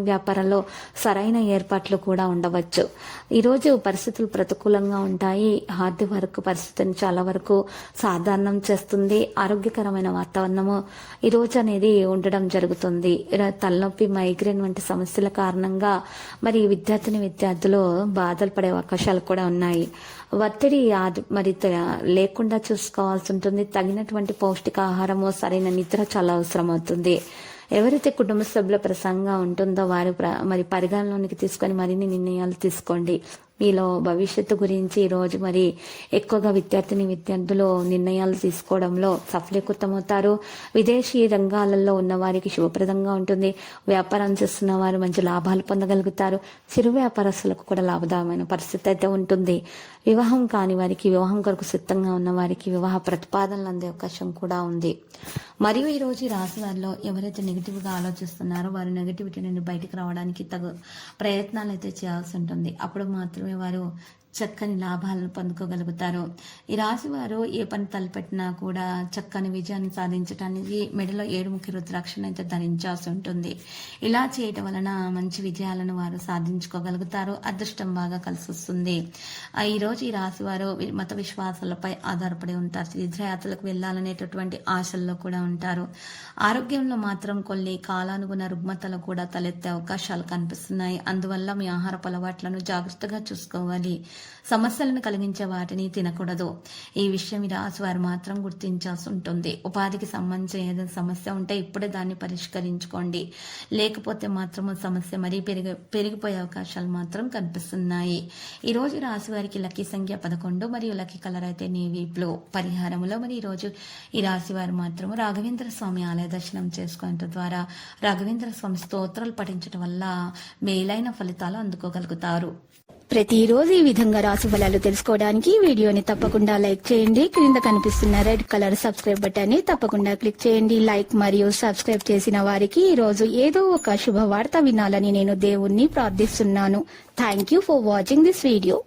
వ్యాపారంలో సరైన ఏర్పాట్లు కూడా ఉండవచ్చు. ఈరోజు పరిస్థితులు ప్రతికూలంగా ఉంటాయి. హార్డ్ వర్క్ పరిస్థితిని చాలా వరకు సాధారణం చేస్తుంది. ఆరోగ్యకరమైన వాతావరణము ఈరోజు అనేది ఉండడం జరుగుతుంది. తలనొప్పి, మైగ్రేన్ వంటి సమస్యల కారణంగా మరి విద్యార్థులు బాధలు పడే అవకాశాలు కూడా ఉన్నాయి. ఒత్తిడి మరి లేకుండా చూసుకోవాల్సి ఉంటుంది. తగినటువంటి పౌష్టికాహారము, సరైన నిద్ర చాలా అవసరం అవుతుంది. ఎవరైతే కుటుంబ సభ్యుల ప్రసంగంగా ఉంటుందో వారు మరి పరిగణలోనికి తీసుకొని మరిన్ని నిర్ణయాలు తీసుకోండి. మీలో భవిష్యత్తు గురించి ఈరోజు మరి ఎక్కువగా విద్యార్థులు నిర్ణయాలు తీసుకోవడంలో సఫలీకృతమవుతారు. విదేశీ రంగాలలో ఉన్న వారికి శుభప్రదంగా ఉంటుంది. వ్యాపారం చేస్తున్న వారు మంచి లాభాలు పొందగలుగుతారు. చిరు వ్యాపారస్తులకు కూడా లాభదాయమైన పరిస్థితి అయితే ఉంటుంది. వివాహం కాని వారికి, వివాహం కొరకు సిద్ధంగా ఉన్న వారికి వివాహ ప్రతిపాదనలు అందే అవకాశం కూడా ఉంది. మరియు ఈరోజు ఈ రాశి వారిలో ఎవరైతే నెగిటివ్గా ఆలోచిస్తున్నారో వారు నెగిటివిటీ నుండి బయటకు రావడానికి తగు ప్రయత్నాలు అయితే చేయాల్సి ఉంటుంది. అప్పుడు మాత్రమే వారు చక్కని లాభాలను పొందుకోగలుగుతారు. ఈ రాశి వారు ఏ పని తలపెట్టినా కూడా చక్కని విజయాన్ని సాధించడానికి మెడలో 7 ముఖ్య రుద్రాక్షను అయితే ధరించాల్సి ఉంటుంది. ఇలా చేయటం వలన మంచి విజయాలను వారు సాధించుకోగలుగుతారు. అదృష్టం బాగా కలిసి వస్తుంది. ఈరోజు ఈ రాశి వారు మత విశ్వాసాలపై ఆధారపడి ఉంటారు. తీర్థయాత్రలకు వెళ్లాలనేటటువంటి ఆశల్లో కూడా ఉంటారు. ఆరోగ్యంలో మాత్రం కొన్ని కాలానుగుణ రుగ్మతలు కూడా తలెత్తే అవకాశాలు కనిపిస్తున్నాయి. అందువల్ల మీ ఆహారపు అలవాట్లను జాగ్రత్తగా చూసుకోవాలి. సమస్యలను కలిగించే వాటిని తినకూడదు. ఈ విషయం ఈ రాశి వారు మాత్రం గుర్తించాల్సి ఉంటుంది. ఉపాధికి సంబంధించిన ఏదైనా సమస్య ఉంటే ఇప్పుడే దాన్ని పరిష్కరించుకోండి. లేకపోతే మాత్రం సమస్య మరీ పెరిగిపోయే అవకాశాలు మాత్రం కనిపిస్తున్నాయి. ఈ రోజు రాశి వారికి లక్కీ సంఖ్య 11 మరియు లక్కీ కలర్ అయితే నేవీ బ్లూ. పరిహారములో మరి ఈరోజు ఈ రాశి వారు మాత్రం రాఘవేంద్ర స్వామి ఆలయ దర్శనం చేసుకోవడం ద్వారా రాఘవేంద్ర స్వామి స్తోత్రాలు పఠించడం వల్ల మేలైన ఫలితాలు అందుకోగలుగుతారు. ప్రతిరోజు ఈ విధంగా రాశి ఫలాలు తెలుసుకోవడానికి వీడియోని తప్పకుండా లైక్ చేయండి. క్రింద కనిపిస్తున్న రెడ్ కలర్ సబ్స్క్రైబ్ బటన్ ని తప్పకుండా క్లిక్ చేయండి. లైక్ మరియు సబ్స్క్రైబ్ చేసిన వారికి ఈ రోజు ఏదో ఒక శుభవార్త వినాలని నేను దేవుణ్ణి ప్రార్థిస్తున్నాను. Thank you for watching this video.